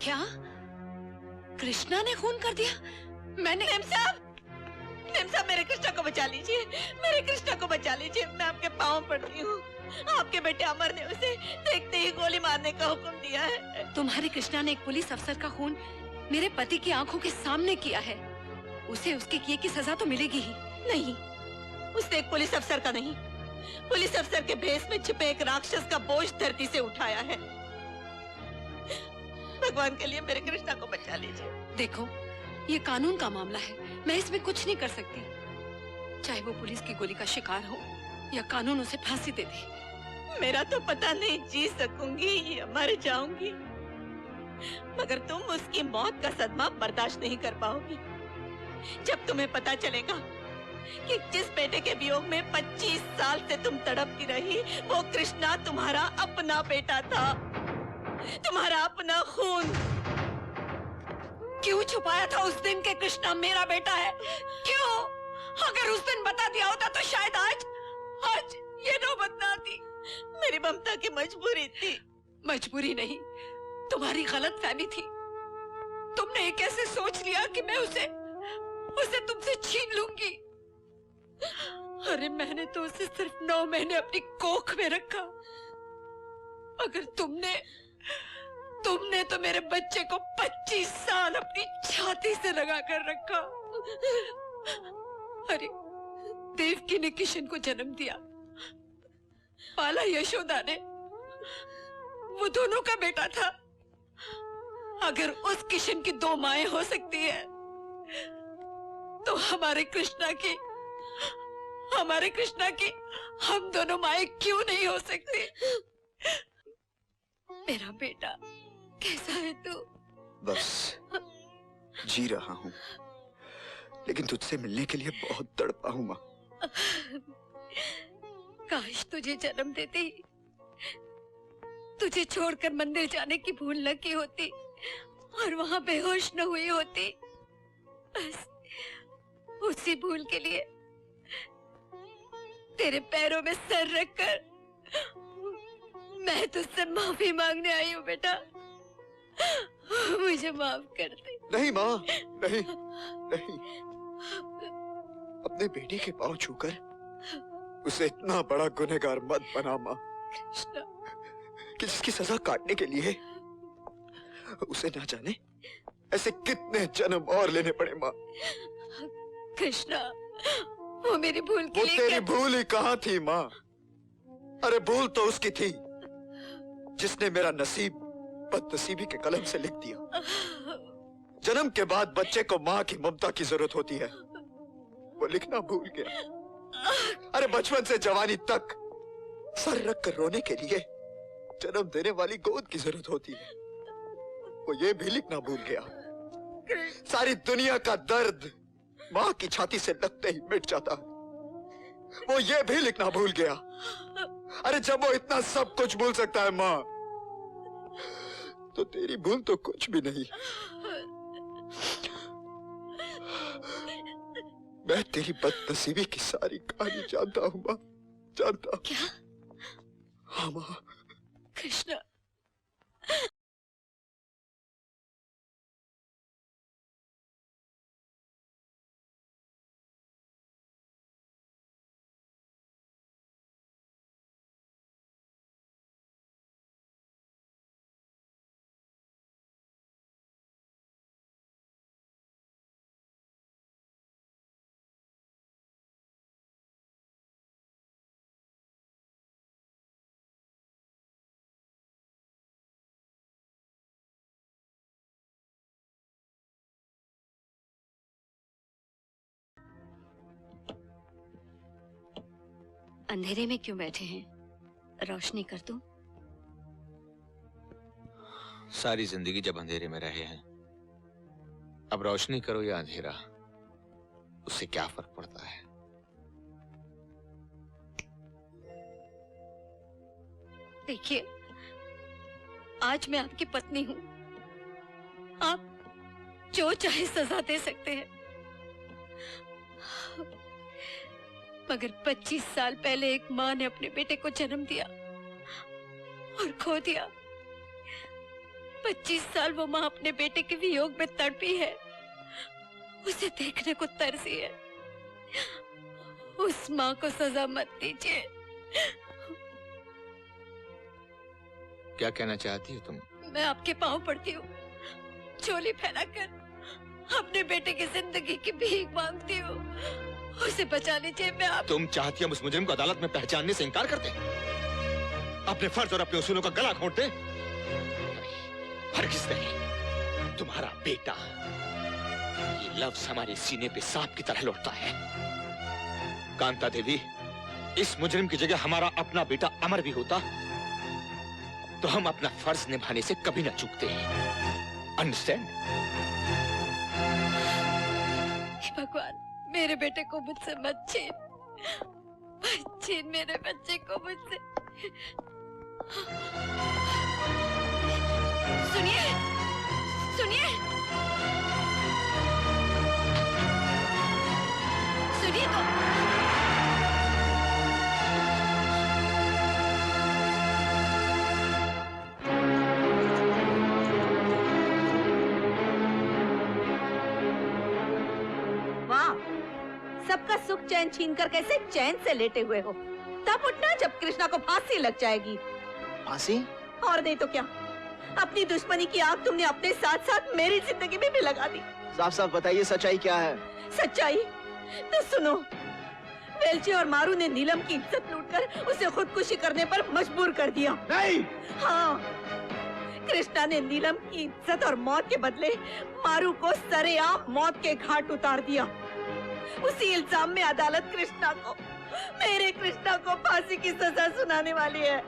क्या कृष्णा ने खून कर दिया? मैंने मेम साहब मेरे कृष्णा को बचा लीजिए, मेरे कृष्णा को बचा लीजिए। मैं आपके पाँव पड़ती हूँ। आपके बेटे अमर ने उसे देखते ही गोली मारने का हुक्म दिया है। तुम्हारे कृष्णा ने एक पुलिस अफसर का खून मेरे पति की आंखों के सामने किया है। उसे उसके किए की सजा तो मिलेगी ही। नहीं, उसने एक पुलिस अफसर का नहीं, पुलिस अफसर के भेष में छिपे एक राक्षस का बोझ धरती से उठाया है। भगवान के लिए मेरे कृष्णा को बचा लीजिए। देखो, ये कानून का मामला है, मैं इसमें कुछ नहीं कर सकती। चाहे वो पुलिस की गोली का शिकार हो या कानून उसे फांसी दे दे। मेरा तो पता नहीं जी सकूंगी या मर जाऊंगी, मगर तुम उसकी मौत का सदमा बर्दाश्त नहीं कर पाओगी। जब तुम्हें पता चलेगा कि जिस बेटे के वियोग में 25 साल से तुम तड़पती रही, वो कृष्णा तुम्हारा अपना बेटा था, तुम्हारा अपना खून। क्यों छुपाया था उस दिन के कृष्णा मेरा बेटा है? क्यों? अगर उस दिन बता दिया होता तो शायद आज ये नौबत ना आती। मेरी ममता की मजबूरी थी। मजबूरी नहीं, तुम्हारी गलतफहमी थी। तुमने ये कैसे सोच लिया कि मैं उसे तुमसे छीन लूंगी? अरे मैंने तो उसे सिर्फ 9 महीने अपनी कोख में रखा, अगर तुमने तो मेरे बच्चे को 25 साल अपनी छाती से लगा कर रखा। अरे देवकी ने किशन को जन्म दिया, पाला यशोदा ने, वो दोनों का बेटा था। अगर उस किशन की 2 माएं हो सकती है, तो हमारे कृष्णा की हम दोनों माएं क्यों नहीं हो सकती? मेरा बेटा कैसा है तू? बस जी रहा हूँ, लेकिन तुझसे मिलने के लिए बहुत तड़पा हूँ माँ। काश तुझे जन्म देते ही तुझे छोड़कर मंदिर जाने की भूल न की होती और वहां बेहोश न हुई होती। बस उसी भूल के लिए तेरे पैरों में सर रखकर मैं तुझसे माफी मांगने आई हूँ बेटा। मुझे माफ कर दे। नहीं माँ, नहीं नहीं, अपने बेटे के पांव छूकर उसे इतना बड़ा गुनहगार मत बना माँ, कि जिसकी सजा काटने के लिए उसे ना जाने ऐसे कितने जन्म और लेने पड़े माँ। कृष्णा, वो मेरी भूल के लिए तेरी भूल ही कहाँ थी माँ? अरे भूल तो उसकी थी जिसने मेरा नसीब बदनसीबी के कलम से लिख दिया। जन्म के बाद बच्चे को माँ की ममता की जरूरत होती है, वो लिखना भूल गया। अरे बचपन से जवानी तक सर रख कर रोने के लिए जन्म देने वाली गोद की जरूरत होती है, वो ये भी लिखना भूल गया। सारी दुनिया का दर्द माँ की छाती से लगते ही मिट जाता है, वो ये भी लिखना भूल गया। अरे जब वो इतना सब कुछ भूल सकता है माँ, तो तेरी भूल तो कुछ भी नहीं। मैं तेरी बदनसीबी की सारी कहानी जानता हूँ माँ, जानता हूँ। क्या? हाँ माँ। कृष्णा, अंधेरे में क्यों बैठे हैं? रोशनी कर दूं? सारी जिंदगी जब अंधेरे में रहे हैं, अब रोशनी करो या अंधेरा, उससे क्या फर्क पड़ता है? देखिए, आज मैं आपकी पत्नी हूं, आप जो चाहे सजा दे सकते हैं, मगर 25 साल पहले एक माँ ने अपने बेटे को जन्म दिया और खो दिया। 25 साल वो माँ अपने बेटे के वियोग में तड़पी है, उसे देखने को तरसी है। उस माँ को सजा मत दीजिए। क्या कहना चाहती हो तुम? मैं आपके पाँव पड़ती हूँ, चोली फैलाकर अपने बेटे की जिंदगी की भीख मांगती हूँ। उसे बचा लीजिए। मैं आप तुम चाहती हो उस मुजरिम को अदालत में पहचानने से इनकार कर दे, अपने फर्ज और अपने उसूलों का गला घोंट दे? हरगिज़ नहीं। तुम्हारा बेटा, ये लफ्ज हमारे सीने पे सांप की तरह लौटता है। कांता देवी, इस मुजरिम की जगह हमारा अपना बेटा अमर भी होता तो हम अपना फर्ज निभाने से कभी ना चूकते हैं। अंडरस्टैंड? भगवान, मेरे बेटे को मुझसे मत छीन मेरे बच्चे को मुझसे। सुनिए, सुनिए, सुनिए तो। सबका सुख चैन छीनकर कैसे चैन से लेटे हुए हो? तब उठना जब कृष्णा को फांसी लग जाएगी। फांसी? और नहीं तो क्या, अपनी दुश्मनी की आग तुमने अपने साथ साथ मेरी जिंदगी में भी लगा दी। साफ साफ बताइए, सच्चाई क्या है? सच्चाई तो सुनो। वेलची और मारू ने नीलम की इज्जत लूटकर उसे खुदकुशी करने पर मजबूर कर दिया। नहीं। हाँ, कृष्णा ने नीलम की इज्जत और मौत के बदले मारू को सरेआम मौत के घाट उतार दिया। उसी इल्जाम में अदालत कृष्णा को, मेरे कृष्णा को फांसी की सजा सुनाने वाली है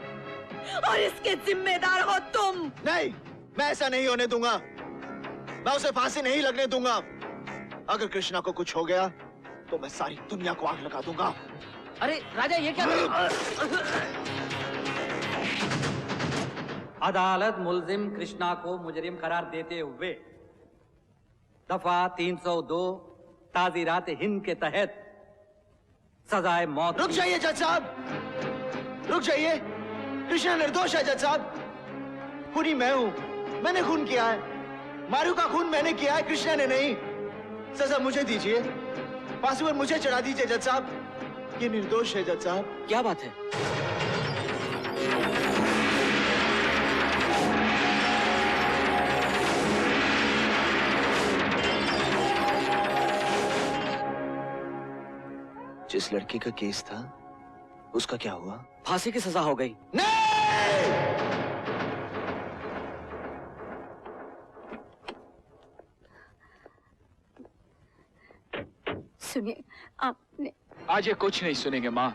और इसके जिम्मेदार हो तुम। नहीं, मैं ऐसा नहीं होने दूंगा। मैं उसे फांसी नहीं लगने दूंगा। अगर कृष्णा को कुछ हो गया तो मैं सारी दुनिया को आग लगा दूंगा। अरे राजा, ये क्या अदालत मुल्जिम कृष्णा को मुजरिम करार देते हुए दफा 302 ताज़ीरात हिंद के तहत सजाए मौत। रुक जाइए जज साहब, रुक जाइए। कृष्णा निर्दोष है जज साहब। खूनी मैं हूं, मैंने खून किया है। मारू का खून मैंने किया है, कृष्णा ने नहीं। सजा मुझे दीजिए, फांसी पर मुझे चढ़ा दीजिए जज साहब। ये निर्दोष है जज साहब। क्या बात है? जिस लड़की का केस था उसका क्या हुआ? फांसी की सजा हो गई। नहीं! सुनिए, आपने आज ये कुछ नहीं सुनेंगे माँ।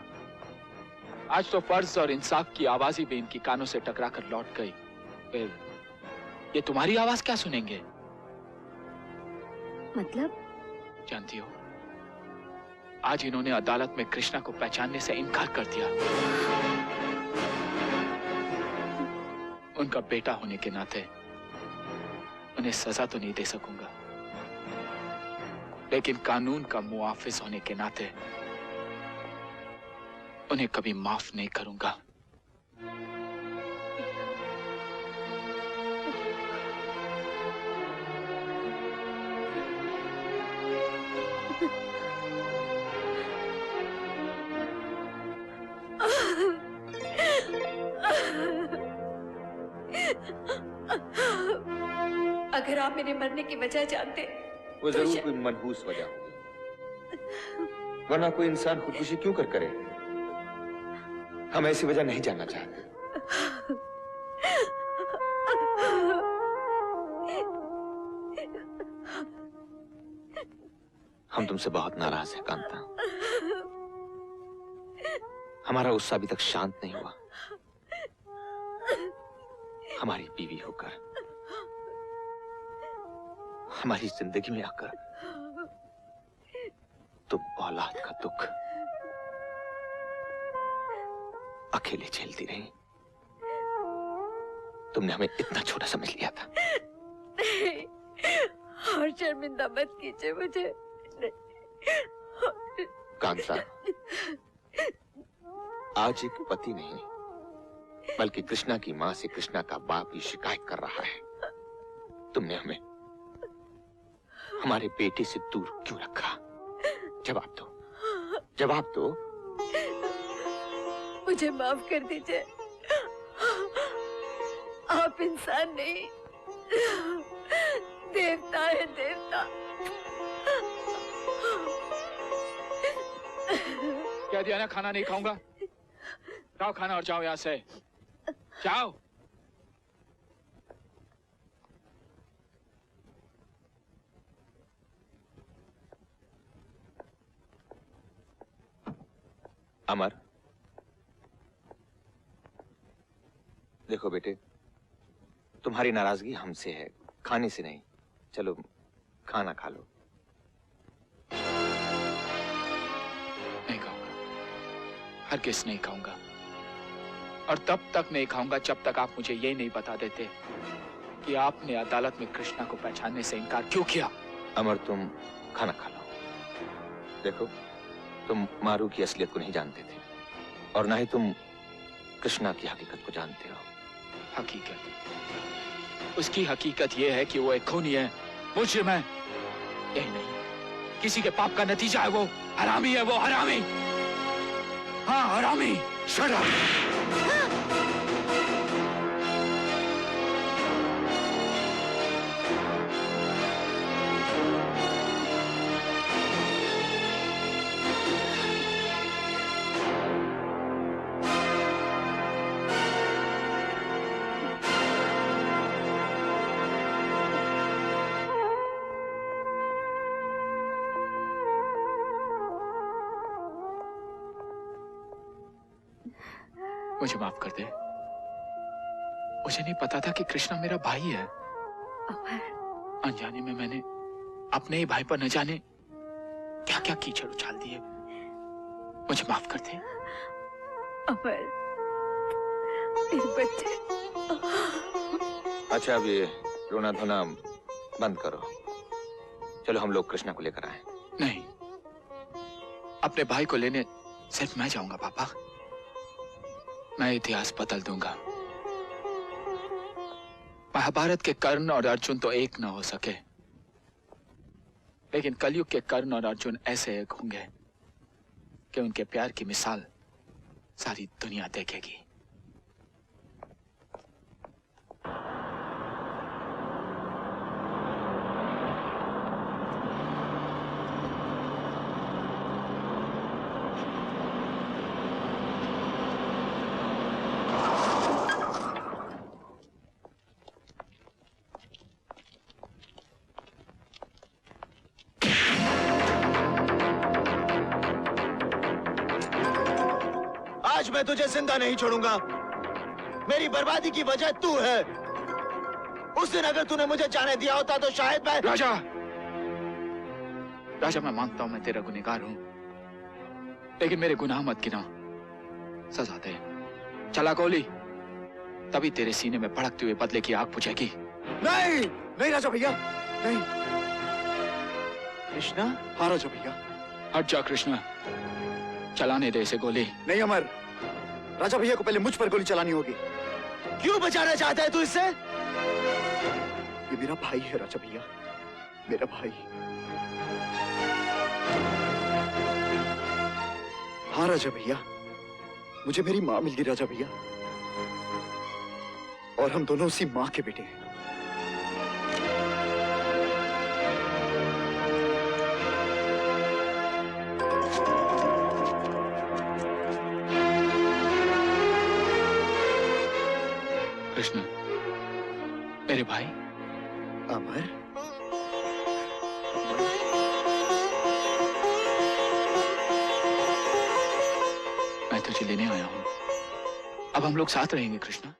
आज तो फर्ज और इंसाफ की आवाज ही भी इनकी कानों से टकरा कर लौट गई। फिर ये तुम्हारी आवाज क्या सुनेंगे? मतलब? जानती हो, आज इन्होंने अदालत में कृष्णा को पहचानने से इनकार कर दिया। उनका बेटा होने के नाते उन्हें सजा तो नहीं दे सकूंगा, लेकिन कानून का मुआफिज होने के नाते उन्हें कभी माफ नहीं करूंगा। अगर आप मेरे मरने की वजह जानते वो जरूर कोई मनहूस वजह होगी, वरना कोई इंसान खुदकुशी क्यों करे? हम ऐसी वजह नहीं जानना चाहते। हम तुमसे बहुत नाराज हैं कांता। हमारा गुस्सा अभी तक शांत नहीं हुआ। हमारी बीवी होकर, हमारी जिंदगी में आकर तुम औलाद का दुख अकेले झेलती रही। तुमने हमें इतना छोटा समझ लिया था। नहीं, और शर्मिंदा मत कीजिए मुझे। कांता, आज एक पति नहीं बल्कि कृष्णा की मां से कृष्णा का बाप ही शिकायत कर रहा है। तुमने हमें हमारे बेटे से दूर क्यों रखा? जवाब दो, जवाब दो। मुझे माफ कर दीजिए। आप इंसान नहीं, देवता है, देवता। क्या दिया ना, खाना नहीं खाऊंगा। लाओ खाना और जाओ यहाँ से, जाओ। अमर, देखो बेटे, तुम्हारी नाराजगी हमसे है, खाने से नहीं। चलो खाना खा लो। नहीं खाऊंगा, हरगिज़ नहीं खाऊंगा। और तब तक नहीं खाऊंगा जब तक आप मुझे ये नहीं बता देते कि आपने अदालत में कृष्णा को पहचानने से इनकार क्यों किया। अमर, तुम खाना खा लो। देखो, तुम मारू की असलियत को नहीं जानते थे और ना ही तुम कृष्णा की हकीकत को जानते हो। हकीकत, उसकी हकीकत यह है कि वो एक खूनी है, मुजरिम है। यही नहीं, किसी के पाप का नतीजा है। वो हरामी है, वो हरामी। हाँ, हरामी। Shut up. मुझे माफ कर दे। मुझे नहीं पता था कि कृष्णा मेरा भाई है। अनजाने में मैंने अपने ही भाई पर न जाने क्या क्या कीचड़ उछाल दिए। मुझे माफ कर दे। अमर, मेरे बच्चे। अच्छा, अब ये रोना धोना बंद करो। चलो हम लोग कृष्णा को लेकर आए। नहीं, अपने भाई को लेने सिर्फ मैं जाऊंगा पापा। मैं इतिहास बदल दूंगा। महाभारत के कर्ण और अर्जुन तो एक न हो सके, लेकिन कलयुग के कर्ण और अर्जुन ऐसे एक होंगे कि उनके प्यार की मिसाल सारी दुनिया देखेगी। आज मैं तुझे जिंदा नहीं छोड़ूंगा। मेरी बर्बादी की वजह तू है। उस दिन अगर तूने मुझे जाने दिया होता तो शायद मैं। राजा, राजा, मैं मानता हूं मैं तेरा गुनहगार हूं, लेकिन मेरे गुनाह मत गिना, सजा दे। चला गोली, तभी तेरे सीने में भड़कते हुए बदले की आग बुझेगी। नहीं, नहीं राजा भैया, नहीं। कृष्णा? हाँ राजा भैया। हट जा कृष्णा, चलाने दे इसे गोली। नहीं अमर, राजा भैया को पहले मुझ पर गोली चलानी होगी। क्यों बचाना चाहता है तू इससे? ये मेरा भाई है राजा भैया, मेरा भाई। हाँ राजा भैया, मुझे मेरी माँ मिल गई राजा भैया, और हम दोनों उसी माँ के बेटे हैं। कृष्ण, मेरे भाई। अमर, मैं तुझे लेने आया हूं। अब हम लोग साथ रहेंगे कृष्णा।